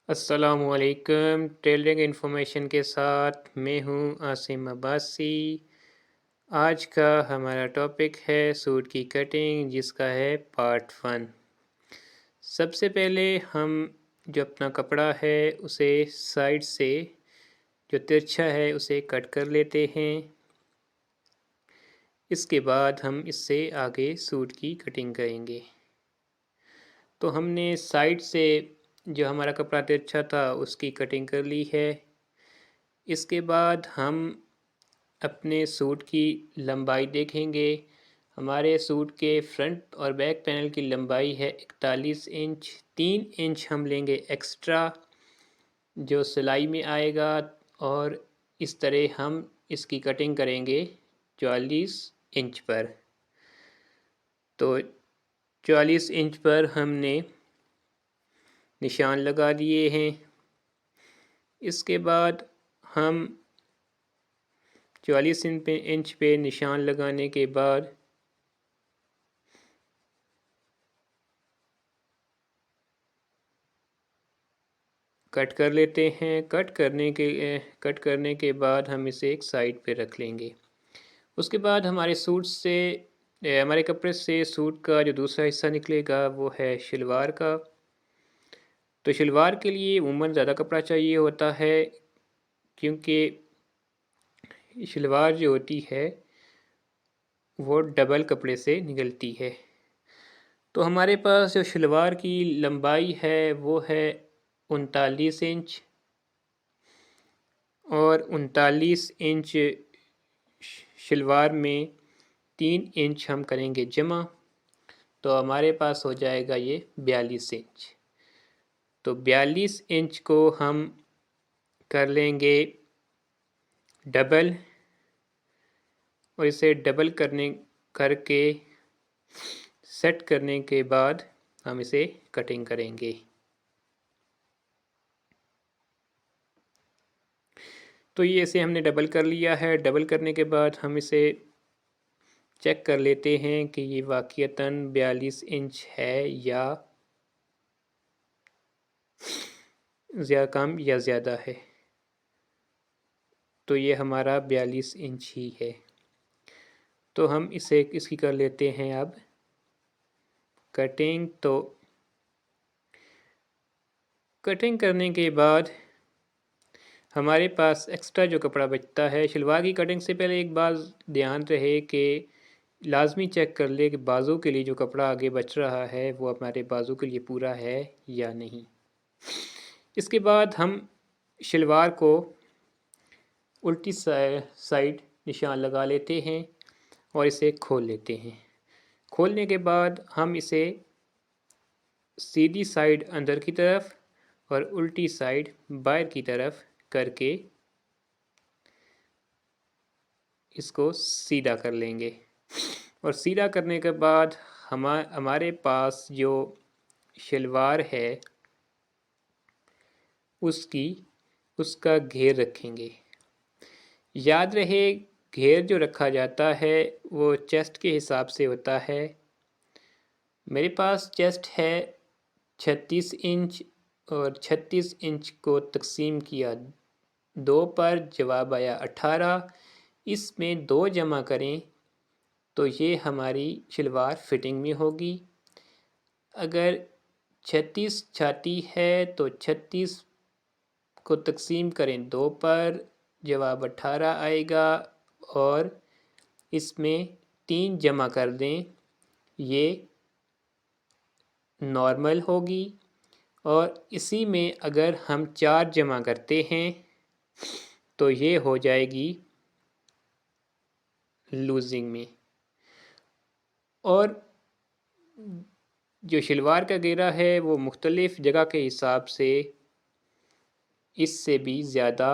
अस्सलामुअलैकुम। Tailoring information के साथ मैं हूँ आसिम अब्बासी। आज का हमारा टॉपिक है सूट की कटिंग, जिसका है पार्ट 1। सबसे पहले हम जो अपना कपड़ा है उसे साइड से जो तिरछा है उसे कट कर लेते हैं। इसके बाद हम इससे आगे सूट की कटिंग करेंगे। तो हमने साइड से जो हमारा कपड़ा तिरछा था उसकी कटिंग कर ली है। इसके बाद हम अपने सूट की लंबाई देखेंगे। हमारे सूट के फ्रंट और बैक पैनल की लंबाई है 41 इंच। 3 इंच हम लेंगे एक्स्ट्रा जो सिलाई में आएगा, और इस तरह हम इसकी कटिंग करेंगे 44 इंच पर। तो 44 इंच पर हमने निशान लगा दिए हैं। इसके बाद हम 44 इंच पे निशान लगाने के बाद कट कर लेते हैं। कट करने के बाद हम इसे एक साइड पे रख लेंगे। उसके बाद हमारे सूट से हमारे कपड़े से सूट का जो दूसरा हिस्सा निकलेगा वो है शलवार का। तो शलवार के लिए उमूमन ज़्यादा कपड़ा चाहिए होता है, क्योंकि शलवार जो होती है वो डबल कपड़े से निकलती है। तो हमारे पास जो शलवार की लंबाई है वो है 39 इंच, और 39 इंच शलवार में 3 इंच हम करेंगे जमा, तो हमारे पास हो जाएगा ये 42 इंच। तो 42 इंच को हम कर लेंगे डबल, और इसे डबल करके सेट करने के बाद हम इसे कटिंग करेंगे। तो ये इसे हमने डबल कर लिया है। डबल करने के बाद हम इसे चेक कर लेते हैं कि ये वाक़ईतन 42 इंच है या कम या ज़्यादा है। तो ये हमारा 42 इंच ही है। तो हम इसे इसकी कर लेते हैं अब कटिंग। तो कटिंग करने के बाद हमारे पास एक्स्ट्रा जो कपड़ा बचता है, शलवार की कटिंग से पहले एक बात ध्यान रहे कि लाजमी चेक कर ले कि बाजू के लिए जो कपड़ा आगे बच रहा है वो हमारे बाजू के लिए पूरा है या नहीं। इसके बाद हम शलवार को उल्टी साइड निशान लगा लेते हैं और इसे खोल लेते हैं। खोलने के बाद हम इसे सीधी साइड अंदर की तरफ और उल्टी साइड बाहर की तरफ करके इसको सीधा कर लेंगे। और सीधा करने के बाद हमारे पास जो शलवार है उसका घेर रखेंगे। याद रहे, घेर जो रखा जाता है वो चेस्ट के हिसाब से होता है। मेरे पास चेस्ट है 36 इंच, और 36 इंच को तकसीम किया 2 पर, जवाब आया 18। इसमें 2 जमा करें तो ये हमारी शलवार फिटिंग में होगी। अगर 36 छाती है तो 36 को तकसीम करें 2 पर, जवाब 18 आएगा, और इसमें 3 जमा कर दें, ये नॉर्मल होगी। और इसी में अगर हम 4 जमा करते हैं तो ये हो जाएगी लूजिंग में। और जो शलवार का घेरा है वो मुख्तलिफ़ जगह के हिसाब से इससे भी ज़्यादा,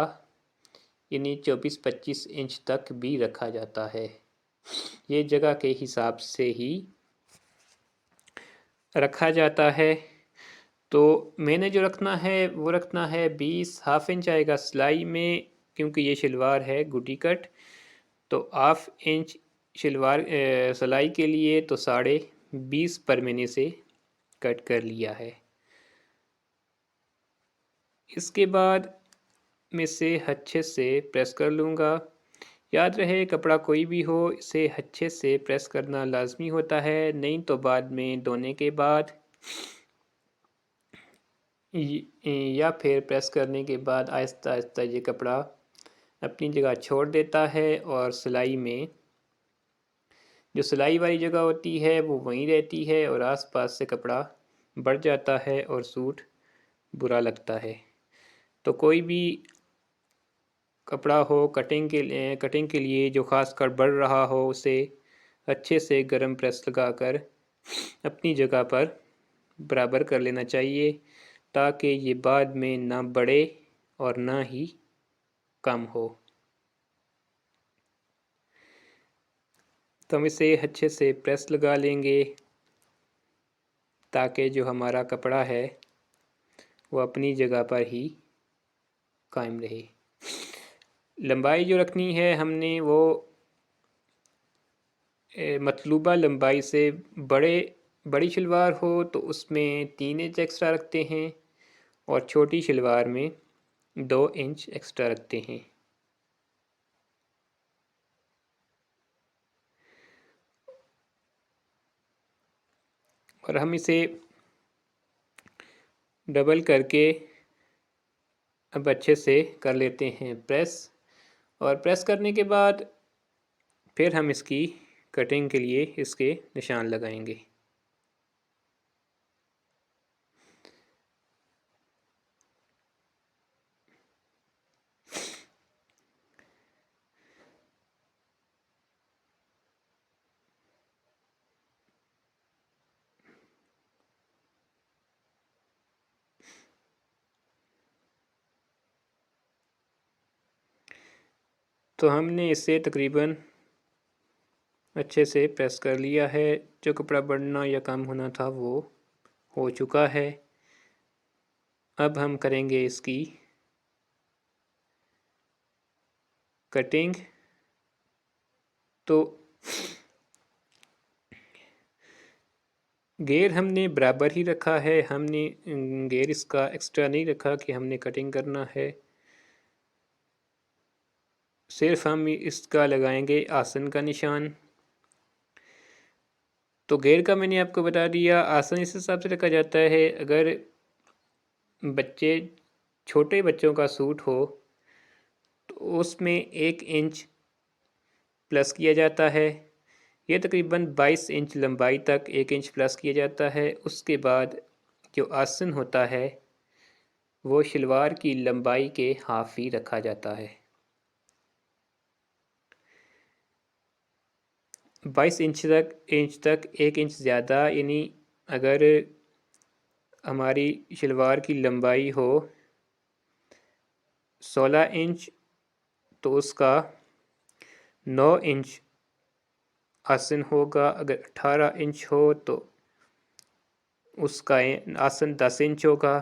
यानी 24-25 इंच तक भी रखा जाता है। ये जगह के हिसाब से ही रखा जाता है। तो मैंने जो रखना है वो रखना है 20। हाफ इंच आएगा सिलाई में, क्योंकि ये शलवार है गुडी कट। तो हाफ इंच शलवार सिलाई के लिए तो 20.5 पर मैंने से कट कर लिया है। इसके बाद मैं इसे अच्छे से प्रेस कर लूँगा। याद रहे कपड़ा कोई भी हो इसे अच्छे से प्रेस करना लाजमी होता है, नहीं तो बाद में धोने के बाद या फिर प्रेस करने के बाद आहिस्ता आहिस्ता ये कपड़ा अपनी जगह छोड़ देता है और सिलाई में जो सिलाई वाली जगह होती है वो वहीं रहती है और आसपास से कपड़ा बढ़ जाता है और सूट बुरा लगता है। तो कोई भी कपड़ा हो कटिंग के लिए जो ख़ास कर बढ़ रहा हो उसे अच्छे से गर्म प्रेस लगाकर अपनी जगह पर बराबर कर लेना चाहिए ताकि ये बाद में ना बढ़े और ना ही कम हो। तो हम इसे अच्छे से प्रेस लगा लेंगे ताकि जो हमारा कपड़ा है वो अपनी जगह पर ही कायम रहे। लंबाई जो रखनी है हमने वो मतलूबा लंबाई से बड़ी शलवार हो तो उसमें 3 इंच एक्स्ट्रा रखते हैं और छोटी शलवार में 2 इंच एक्स्ट्रा रखते हैं। और हम इसे डबल करके अब अच्छे से कर लेते हैं प्रेस। और प्रेस करने के बाद फिर हम इसकी कटिंग के लिए इसके निशान लगाएंगे। तो हमने इसे तकरीबन अच्छे से प्रेस कर लिया है। जो कपड़ा बढ़ना या कम होना था वो हो चुका है। अब हम करेंगे इसकी कटिंग। तो घेर हमने बराबर ही रखा है, हमने घेर इसका एक्स्ट्रा नहीं रखा कि हमने कटिंग करना है। सिर्फ हम इसका लगाएंगे आसन का निशान। तो घेर का मैंने आपको बता दिया। आसन इस हिसाब से रखा जाता है, अगर बच्चे छोटे बच्चों का सूट हो तो उसमें 1 इंच प्लस किया जाता है। ये तकरीबन 22 इंच लंबाई तक 1 इंच प्लस किया जाता है। उसके बाद जो आसन होता है वो शलवार की लंबाई के हाफ ही रखा जाता है। 22 इंच तक 1 इंच ज़्यादा, यानी अगर हमारी शलवार की लंबाई हो 16 इंच तो उसका 9 इंच आसन होगा। अगर 18 इंच हो तो उसका आसन 10 इंच होगा।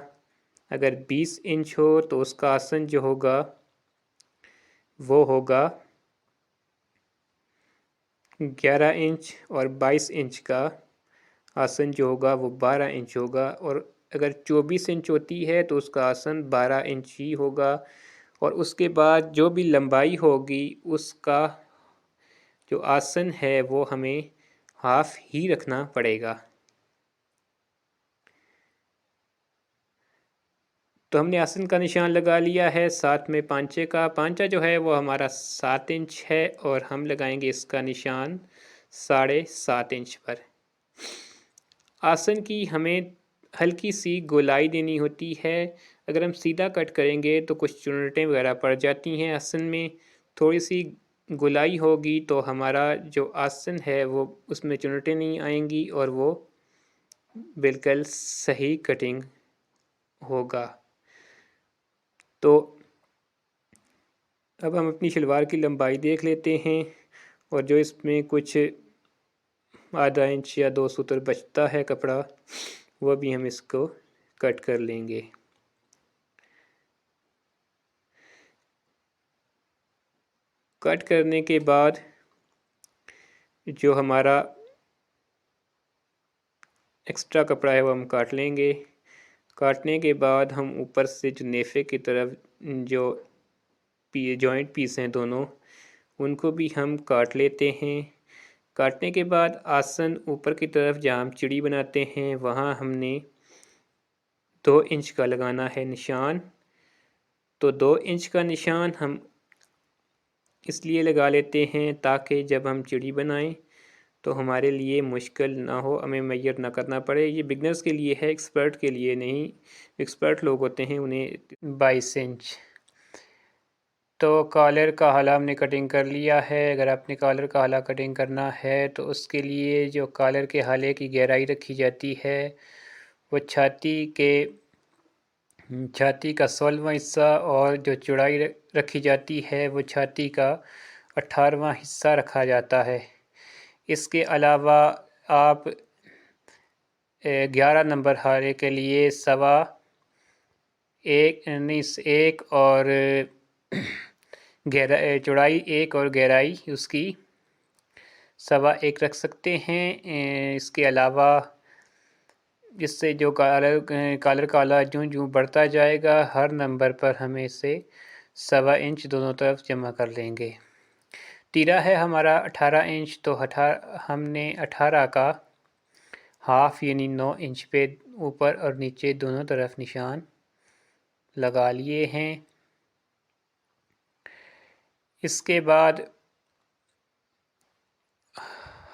अगर 20 इंच हो तो उसका आसन जो होगा वो होगा 11 इंच और 22 इंच का आसन जो होगा वो 12 इंच होगा। और अगर 24 इंच होती है तो उसका आसन 12 इंच ही होगा। और उसके बाद जो भी लंबाई होगी उसका जो आसन है वो हमें हाफ ही रखना पड़ेगा। तो हमने आसन का निशान लगा लिया है। साथ में पांचे का, पांचा जो है वो हमारा 7 इंच है और हम लगाएंगे इसका निशान 7.5 इंच पर। आसन की हमें हल्की सी गोलाई देनी होती है। अगर हम सीधा कट करेंगे तो कुछ चुनटें वगैरह पड़ जाती हैं आसन में। थोड़ी सी गोलाई होगी तो हमारा जो आसन है वो उसमें चुनटें नहीं आएंगी और वो बिल्कुल सही कटिंग होगा। तो अब हम अपनी शलवार की लंबाई देख लेते हैं और जो इसमें कुछ आधा इंच या 2 सूत्र बचता है कपड़ा वह भी हम इसको कट कर लेंगे। कट करने के बाद जो हमारा एक्स्ट्रा कपड़ा है वो हम काट लेंगे। काटने के बाद हम ऊपर से जो नेफे की तरफ जो जॉइंट पीस हैं दोनों, उनको भी हम काट लेते हैं। काटने के बाद आसन ऊपर की तरफ जहाँ हम चिड़ी बनाते हैं वहाँ हमने 2 इंच का लगाना है निशान। तो 2 इंच का निशान हम इसलिए लगा लेते हैं ताकि जब हम चिड़ी बनाएं तो हमारे लिए मुश्किल ना हो, हमें मेजर ना करना पड़े। ये बिगनर्स के लिए है, एक्सपर्ट के लिए नहीं। एक्सपर्ट लोग होते हैं उन्हें 22 इंच। तो कॉलर का हाला हमने कटिंग कर लिया है। अगर आपने कॉलर का हाला कटिंग करना है तो उसके लिए जो कॉलर के हाले की गहराई रखी जाती है वो छाती का 16वां हिस्सा, और जो चौड़ाई रखी जाती है वो छाती का 18वां हिस्सा रखा जाता है। इसके अलावा आप 11 नंबर हारे के लिए एक और चौड़ाई 1 और गहराई उसकी 1.25 रख सकते हैं। इसके अलावा जिससे जो कॉलर काला जो बढ़ता जाएगा, हर नंबर पर हमें इसे 1.25 इंच दोनों तरफ जमा कर लेंगे। तीरा है हमारा 18 इंच, तो हमने 18 का हाफ यानी 9 इंच पे ऊपर और नीचे दोनों तरफ निशान लगा लिए हैं। इसके बाद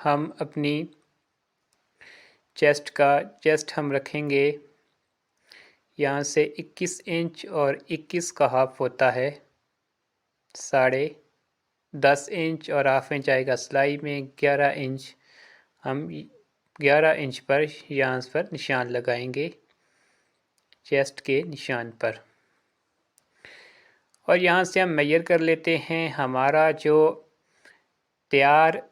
हम अपनी चेस्ट हम रखेंगे यहाँ से 21 इंच, और 21 का हाफ होता है 10.5 इंच, और हाफ इंच आएगा सिलाई में 11 इंच। हम 11 इंच पर यहाँ पर निशान लगाएंगे चेस्ट के निशान पर, और यहाँ से हम मेजर कर लेते हैं। हमारा जो तैयार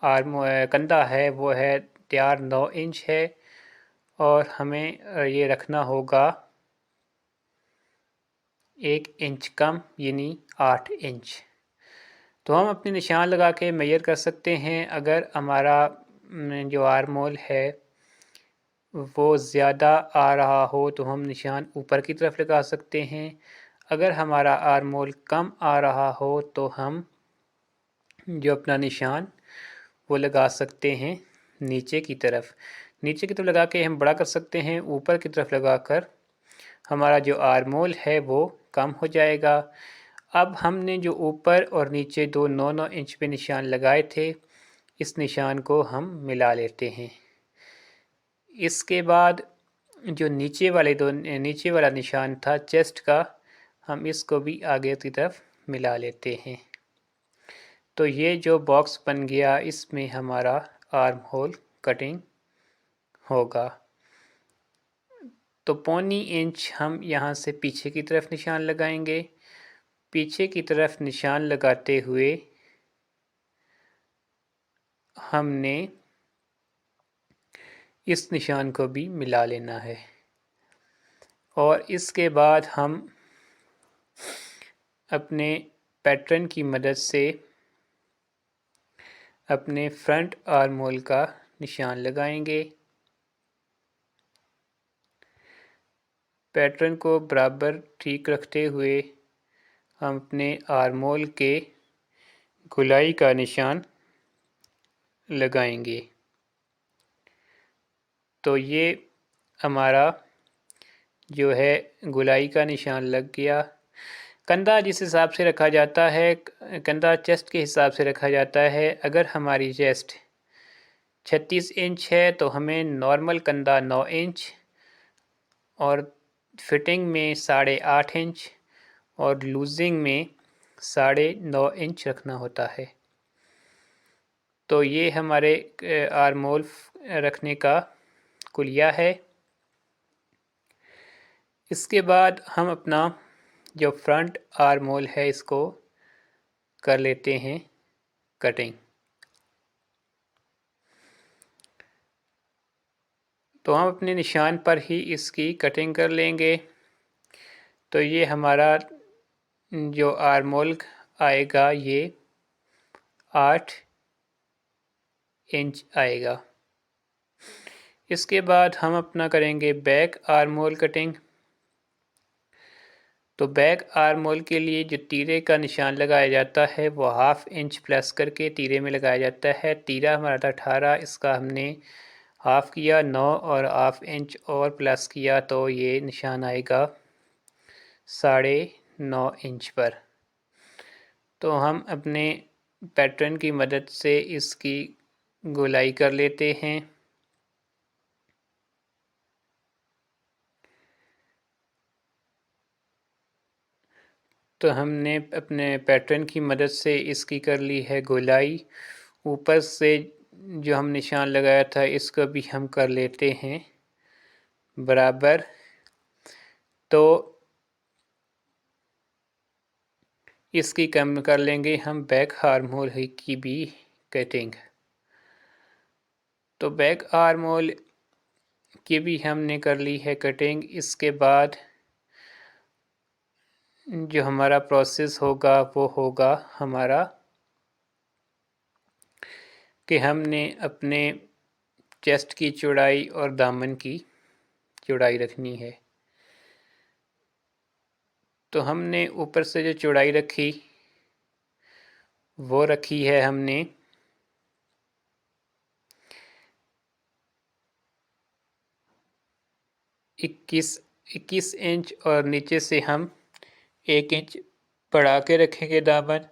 कंधा है वो है तैयार 9 इंच है, और हमें ये रखना होगा 1 इंच कम यानी 8 इंच। तो हम अपने निशान लगा के मेजर कर सकते हैं। अगर हमारा जो आर्मोल है वो ज़्यादा आ रहा हो तो हम निशान ऊपर की तरफ लगा सकते हैं। अगर हमारा आर्मोल कम आ रहा हो तो हम जो अपना निशान वो लगा सकते हैं नीचे की तरफ लगा के हम बड़ा कर सकते हैं। ऊपर की तरफ लगाकर हमारा जो आर्मोल है वो कम हो जाएगा। अब हमने जो ऊपर और नीचे दो 9-9 इंच पे निशान लगाए थे, इस निशान को हम मिला लेते हैं। इसके बाद जो नीचे वाला निशान था चेस्ट का, हम इसको भी आगे की तरफ मिला लेते हैं। तो ये जो बॉक्स बन गया, इसमें हमारा आर्म होल कटिंग होगा। तो 1.25 इंच हम यहाँ से पीछे की तरफ निशान लगाएंगे। पीछे की तरफ निशान लगाते हुए हमने इस निशान को भी मिला लेना है, और इसके बाद हम अपने पैटर्न की मदद से अपने फ्रंट आर्म होल का निशान लगाएंगे। पैटर्न को बराबर ठीक रखते हुए हम अपने आर्म होल के गोलाई का निशान लगाएंगे। तो ये हमारा जो है गोलाई का निशान लग गया। कंधा जिस हिसाब से रखा जाता है, कंधा चेस्ट के हिसाब से रखा जाता है। अगर हमारी चेस्ट 36 इंच है तो हमें नॉर्मल कंधा 9 इंच और फिटिंग में 8.5 इंच और लूजिंग में 9.5 इंच रखना होता है। तो ये हमारे आर्म होल रखने का कुलिया है। इसके बाद हम अपना जो फ्रंट आर्म होल है इसको कर लेते हैं कटिंग। तो हम अपने निशान पर ही इसकी कटिंग कर लेंगे। तो ये हमारा जो आर्म होल आएगा ये 8 इंच आएगा। इसके बाद हम अपना करेंगे बैक आर्म होल कटिंग। तो बैक आर्म होल के लिए जो तीरे का निशान लगाया जाता है वो 1/2 इंच प्लस करके तीरे में लगाया जाता है। तीरा हमारा था 18, इसका हमने हाफ किया 9 और 1/2 इंच और प्लस किया तो ये निशान आएगा 9.5 इंच पर। तो हम अपने पैटर्न की मदद से इसकी गोलाई कर लेते हैं। तो हमने अपने पैटर्न की मदद से इसकी कर ली है गोलाई। ऊपर से जो हम निशान लगाया था इसको भी हम कर लेते हैं बराबर। तो इसकी कम कर लेंगे हम बैक आर्म होल की भी कटिंग। तो बैक आर्म होल की भी हमने कर ली है कटिंग। इसके बाद जो हमारा प्रोसेस होगा वो होगा हमारा कि हमने अपने चेस्ट की चौड़ाई और दामन की चौड़ाई रखनी है। तो हमने ऊपर से जो चौड़ाई रखी वो रखी है हमने 21 इंच और नीचे से हम 1 इंच बढ़ा के रखेंगे दामन।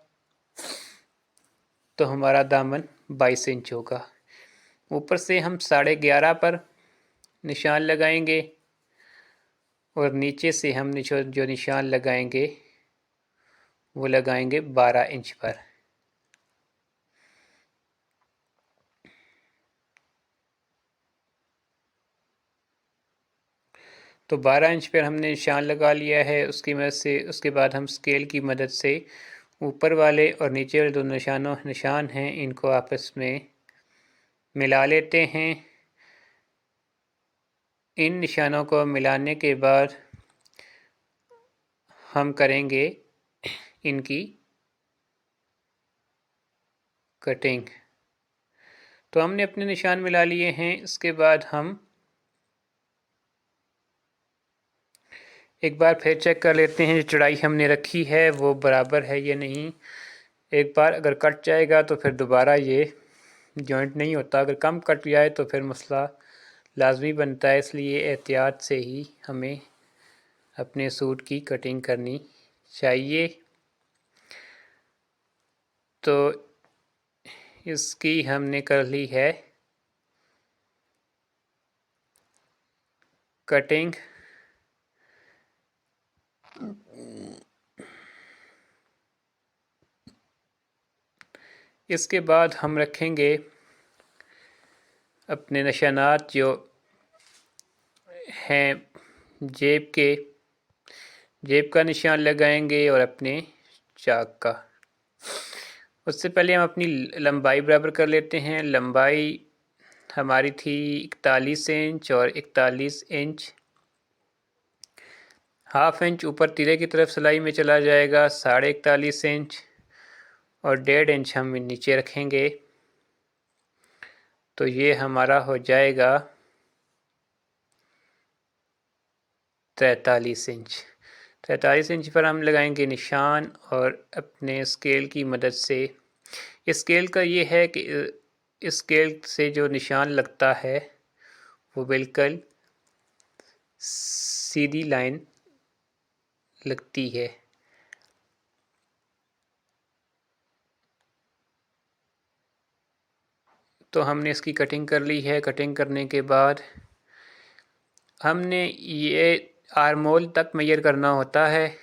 तो हमारा दामन 22 इंच होगा। ऊपर से हम 11.5 पर निशान लगाएंगे और नीचे से हम जो निशान लगाएंगे वो लगाएंगे 12 इंच पर। तो 12 इंच पर हमने निशान लगा लिया है। उसकी मदद से उसके बाद हम स्केल की मदद से ऊपर वाले और नीचे वाले दो निशान हैं इनको आपस में मिला लेते हैं। इन निशानों को मिलाने के बाद हम करेंगे इनकी कटिंग। तो हमने अपने निशान मिला लिए हैं। इसके बाद हम एक बार फिर चेक कर लेते हैं जो चौड़ाई हमने रखी है वो बराबर है या नहीं। एक बार अगर कट जाएगा तो फिर दोबारा ये जॉइंट नहीं होता। अगर कम कट जाए तो फिर मसला लाजमी बनता है। इसलिए एहतियात से ही हमें अपने सूट की कटिंग करनी चाहिए। तो इसकी हमने कर ली है कटिंग। इसके बाद हम रखेंगे अपने निशानात जो हैं जेब का निशान लगाएंगे और अपने चाक का। उससे पहले हम अपनी लंबाई बराबर कर लेते हैं। लंबाई हमारी थी 41 इंच और 41 इंच। 1/2 इंच ऊपर तिरे की तरफ सिलाई में चला जाएगा 41.5 इंच और 1.5 इंच हम नीचे रखेंगे। तो ये हमारा हो जाएगा 43 इंच। 43 इंच पर हम लगाएंगे निशान और अपने स्केल की मदद से। इस स्केल का ये है कि इस स्केल से जो निशान लगता है वो बिल्कुल सीधी लाइन लगती है। तो हमने इसकी कटिंग कर ली है। कटिंग करने के बाद हमने ये आर्म होल तक मेजर करना होता है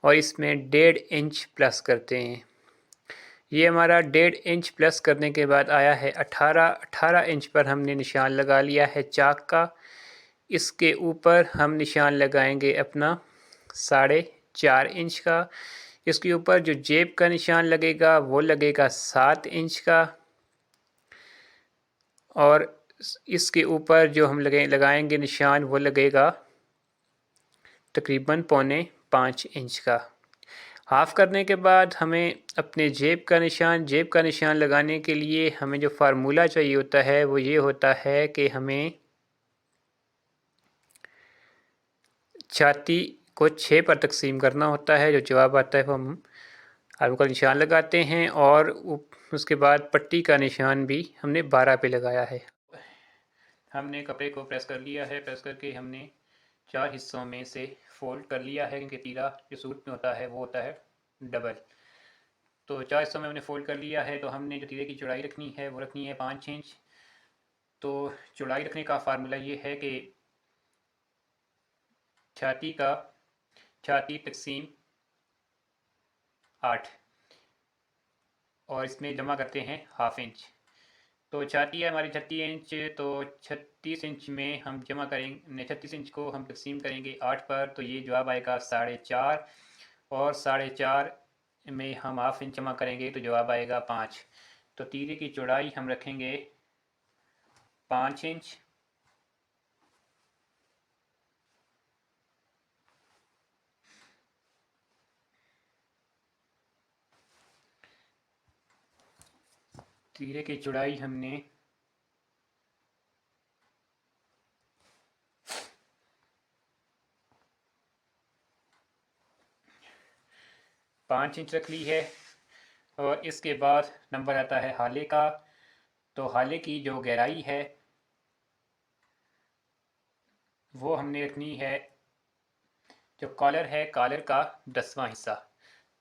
और इसमें 1.5 इंच प्लस करते हैं। ये हमारा 1.5 इंच प्लस करने के बाद आया है 18 इंच पर हमने निशान लगा लिया है चाक का। इसके ऊपर हम निशान लगाएंगे अपना 4.5 इंच का। इसके ऊपर जो जेब का निशान लगेगा वो लगेगा 7 इंच का और इसके ऊपर जो हम लगाएंगे निशान वो लगेगा तकरीबन 4.25 इंच का। हाफ़ करने के बाद हमें अपने जेब का निशान लगाने के लिए हमें जो फार्मूला चाहिए होता है वो ये होता है कि हमें छाती को 6 पर तकसीम करना होता है। जो जवाब आता है वो हम आर्म का निशान लगाते हैं और उसके बाद पट्टी का निशान भी हमने 12 पे लगाया है। हमने कपड़े को प्रेस कर लिया है। प्रेस करके हमने 4 हिस्सों में से फोल्ड कर लिया है, क्योंकि तीरा जो सूट में होता है वो होता है डबल। तो 4 हिस्सों में हमने फोल्ड कर लिया है। तो हमने जो तीरे की चौड़ाई रखनी है वो रखनी है 5 इंच। तो चौड़ाई रखने का फार्मूला ये है कि छाती तकसीम 8 और इसमें जमा करते हैं ½ इंच। तो छाती है हमारी 36 इंच, तो 36 इंच में हम जमा करेंगे, 36 इंच को हम तकसीम करेंगे 8 पर, तो ये जवाब आएगा 4.5। और 4.5 में हम ½ इंच जमा करेंगे तो जवाब आएगा 5। तो तीरे की चौड़ाई हम रखेंगे 5 इंच। तीरे की चौड़ाई हमने 5 इंच रख ली है। और इसके बाद नंबर आता है हाले का। तो हाले की जो गहराई है वो हमने रखनी है, जो कॉलर है कॉलर का 10वां हिस्सा।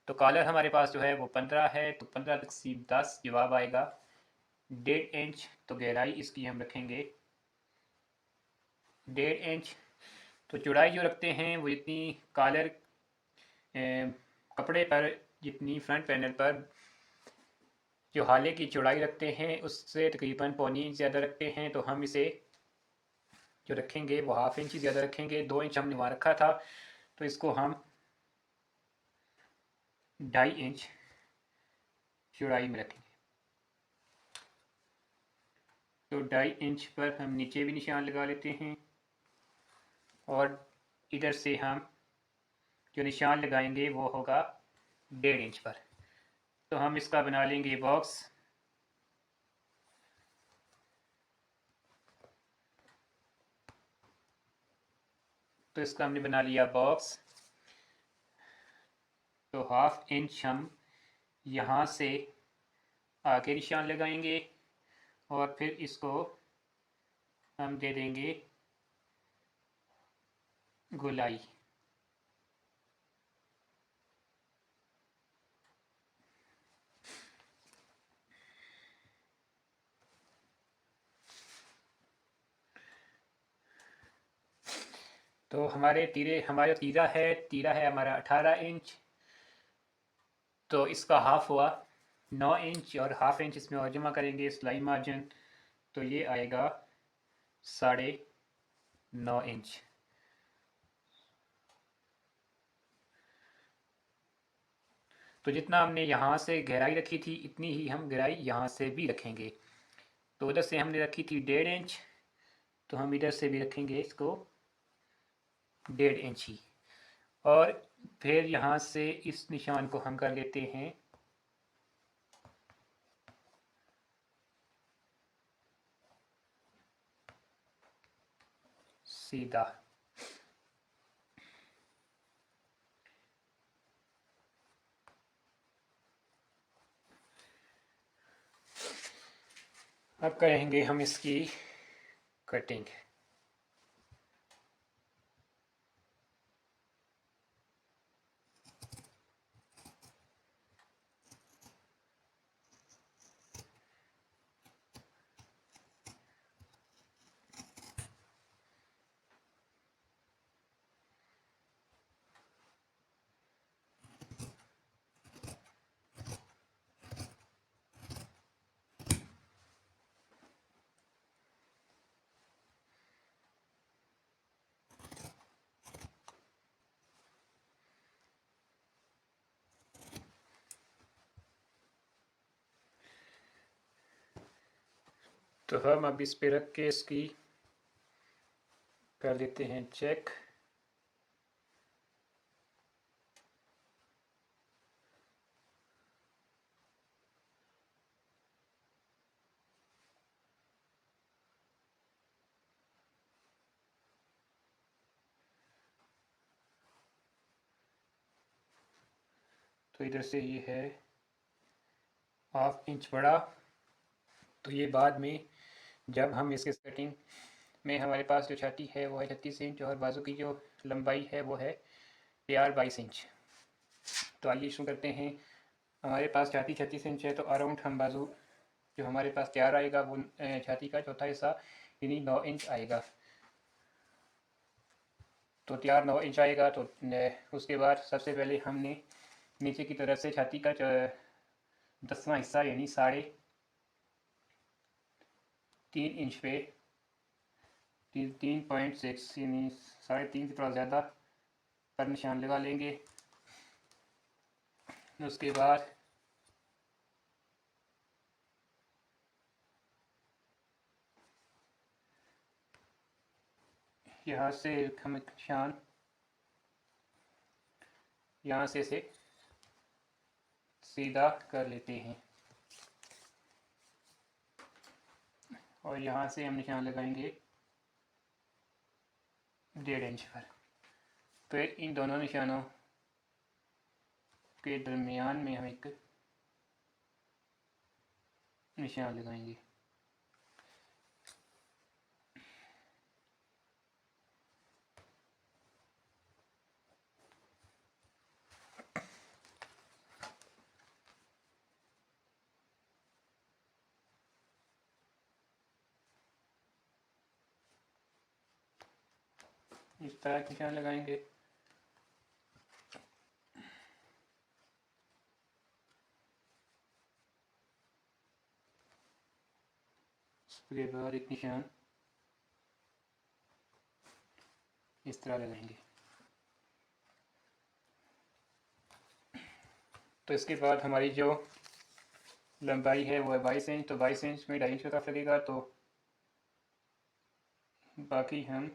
तो कॉलर हमारे पास जो है वो 15 है, तो 15 तकसीम 10 जवाब आएगा 1.5 इंच। तो गहराई इसकी हम रखेंगे 1.5 इंच। तो चौड़ाई जो रखते हैं वो जितनी कॉलर कपड़े पर, जितनी फ्रंट पैनल पर जो हाले की चौड़ाई रखते हैं उससे तकरीबन 1.25 इंच ज़्यादा रखते हैं। तो हम इसे जो रखेंगे वो ½ इंच ही ज़्यादा रखेंगे। 2 इंच हमने वहाँ रखा था, तो इसको हम 2.5 इंच चौड़ाई में रखेंगे। तो 2.5 इंच पर हम नीचे भी निशान लगा लेते हैं और इधर से हम जो निशान लगाएंगे वो होगा 1.5 इंच पर। तो हम इसका बना लेंगे बॉक्स। तो इसका हमने बना लिया बॉक्स। तो ½ इंच हम यहाँ से आगे निशान लगाएंगे और फिर इसको हम दे देंगे गोलाई। तो हमारा तीरा है हमारा 18 इंच। तो इसका हाफ हुआ 9 इंच और ½ इंच इसमें और जमा करेंगे सिलाई मार्जिन, तो ये आएगा 9.5 इंच। तो जितना हमने यहाँ से गहराई रखी थी इतनी ही हम गहराई यहाँ से भी रखेंगे। तो उधर से हमने रखी थी 1.5 इंच, तो हम इधर से भी रखेंगे इसको 1.5 इंच ही। और फिर यहाँ से इस निशान को हम कर लेते हैं सीधा। अब करेंगे हम इसकी कटिंग। तो हम अब इस पे रख के इसकी कर लेते हैं चेक। तो इधर से ये है 1/2 इंच बड़ा। तो ये बाद में जब हम इसके कटिंग में हमारे पास जो छाती है वो है 36 इंच और बाजू की जो लंबाई है वो है 22 इंच। तो आइए शुरू करते हैं। हमारे पास छाती 36 इंच है तो अराउंड हम बाजू जो हमारे पास तैयार आएगा वो छाती का चौथा हिस्सा यानी 9 इंच आएगा। तो तैयार 9 इंच आएगा। तो उसके बाद सबसे पहले हमने नीचे की तरफ से छाती का 10वां हिस्सा यानी 3.5 इंच पे 3.6 यानी 3.5 से थोड़ा ज़्यादा पर निशान लगा लेंगे। उसके बाद यहाँ से हम निशान यहाँ से सीधा कर लेते हैं और यहाँ से हम निशान लगाएंगे 1.5 इंच पर। फिर इन दोनों निशानों के दरमियान में हम एक निशान लगाएंगे। इस तरह के निशान लगाएंगे। उसके बाद एक निशान इस तरह लगाएंगे। तो इसके बाद हमारी जो लंबाई है वो है 22 इंच। तो 22 इंच में 2.5 इंच का तरफ लगेगा। तो बाकी हम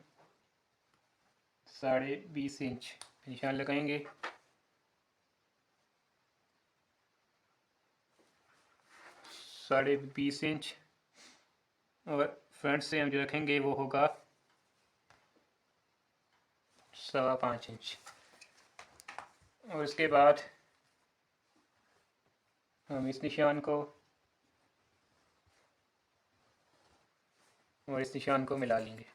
20.5 इंच निशान लगाएंगे। साढ़े 20 इंच और फ्रंट से हम जो रखेंगे वो होगा 5.25 इंच। और इसके बाद हम इस निशान को और इस निशान को मिला लेंगे।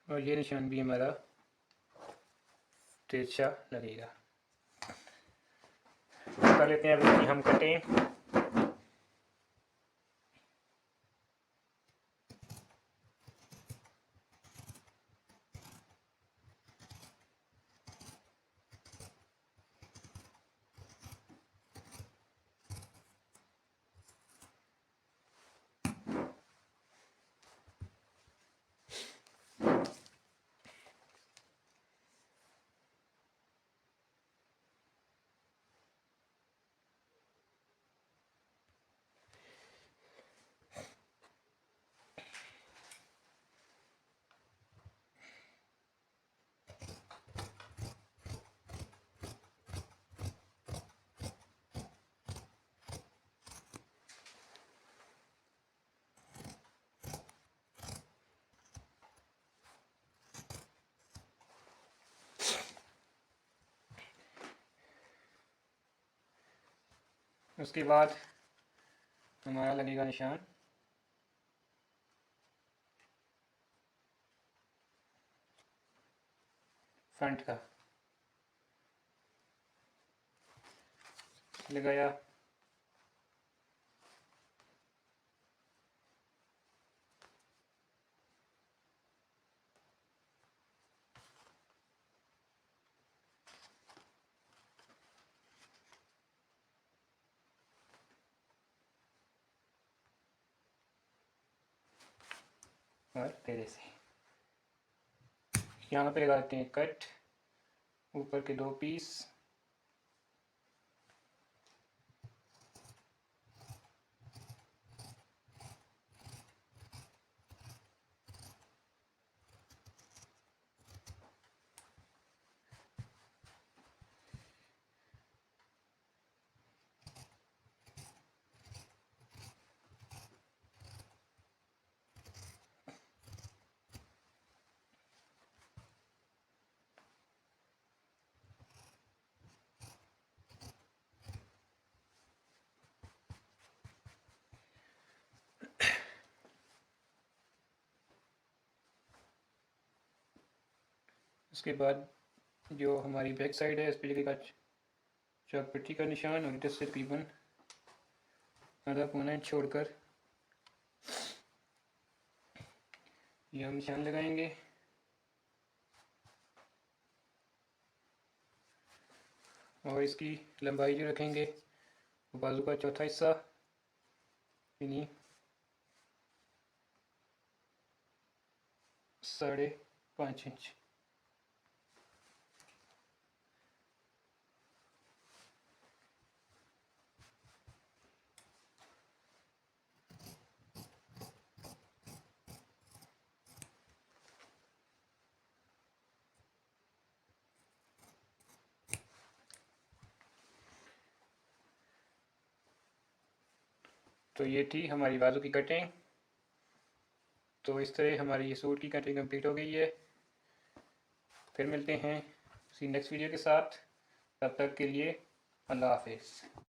और ये निशान भी हमारा तिरछा लगेगा। कर लेते हैं अब इसकी हम कटिंग। उसके बाद हमारा लगेगा निशान फ्रंट का। लगाया। और तेरे से यहाँ पे लगाते हैं कट। ऊपर के 2 पीस उसके बाद जो हमारी बैक साइड है इस पर लगेगा चौक पट्टी का निशान और इधर से तकरीबन आधा पौना इंच छोड़कर ये हम निशान लगाएंगे। और इसकी लंबाई जो रखेंगे वो बाजू का चौथा हिस्सा यानी 5.5 इंच। तो ये थी हमारी बाजू की कटिंग। तो इस तरह हमारी ये सूट की कटिंग कंप्लीट हो गई है। फिर मिलते हैं किसी नेक्स्ट वीडियो के साथ। तब तक के लिए अल्लाह हाफिज़।